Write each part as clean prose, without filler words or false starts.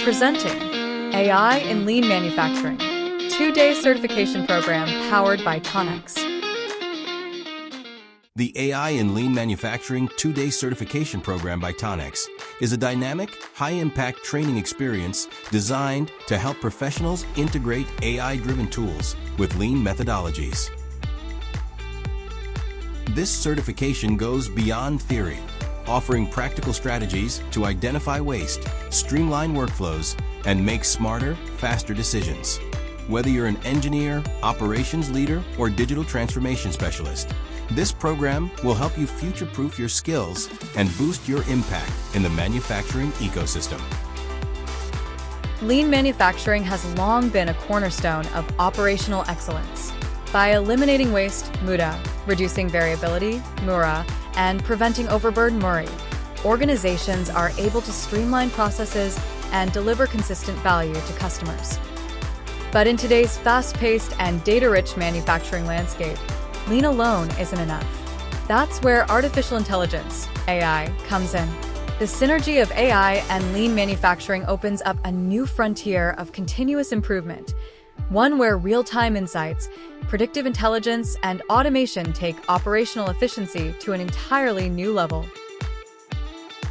Presenting AI in Lean Manufacturing, 2-day certification program powered by Tonex. The AI in Lean Manufacturing 2-day certification program by Tonex is a dynamic, high-impact training experience designed to help professionals integrate AI-driven tools with lean methodologies. This certification goes beyond theory, offering practical strategies to identify waste, streamline workflows, and make smarter, faster decisions. Whether you're an engineer, operations leader, or digital transformation specialist, this program will help you future-proof your skills and boost your impact in the manufacturing ecosystem. Lean manufacturing has long been a cornerstone of operational excellence. By eliminating waste, muda, reducing variability, mura, and preventing overburden, muri, organizations are able to streamline processes and deliver consistent value to customers. But in today's fast-paced and data-rich manufacturing landscape, lean alone isn't enough. That's where artificial intelligence, AI, comes in. The synergy of AI and lean manufacturing opens up a new frontier of continuous improvement, one where real-time insights, predictive intelligence, and automation take operational efficiency to an entirely new level.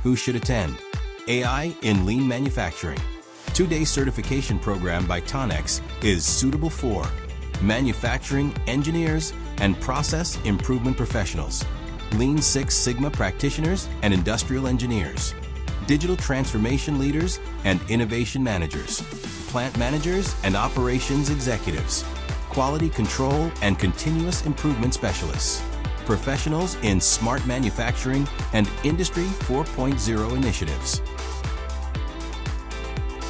Who should attend? AI in Lean Manufacturing 2-day certification program by Tonex is suitable for manufacturing engineers and process improvement professionals, Lean Six Sigma practitioners and industrial engineers, digital transformation leaders and innovation managers, plant managers and operations executives, quality control and continuous improvement specialists, professionals in smart manufacturing and Industry 4.0 initiatives.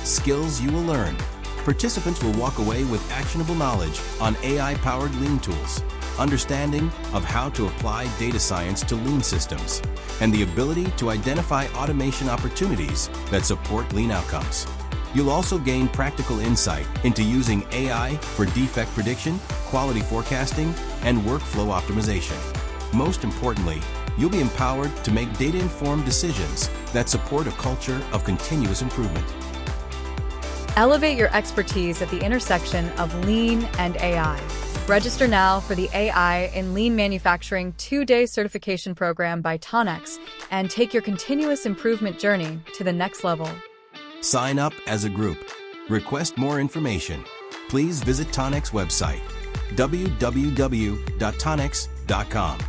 Skills you will learn. Participants will walk away with actionable knowledge on AI-powered lean tools, understanding of how to apply data science to lean systems, and the ability to identify automation opportunities that support lean outcomes. You'll also gain practical insight into using AI for defect prediction, quality forecasting, and workflow optimization. Most importantly, you'll be empowered to make data-informed decisions that support a culture of continuous improvement. Elevate your expertise at the intersection of lean and AI. Register now for the AI in Lean Manufacturing 2-day certification program by Tonex and take your continuous improvement journey to the next level. Sign up as a group. Request more information. Please visit Tonex website, www.tonex.com.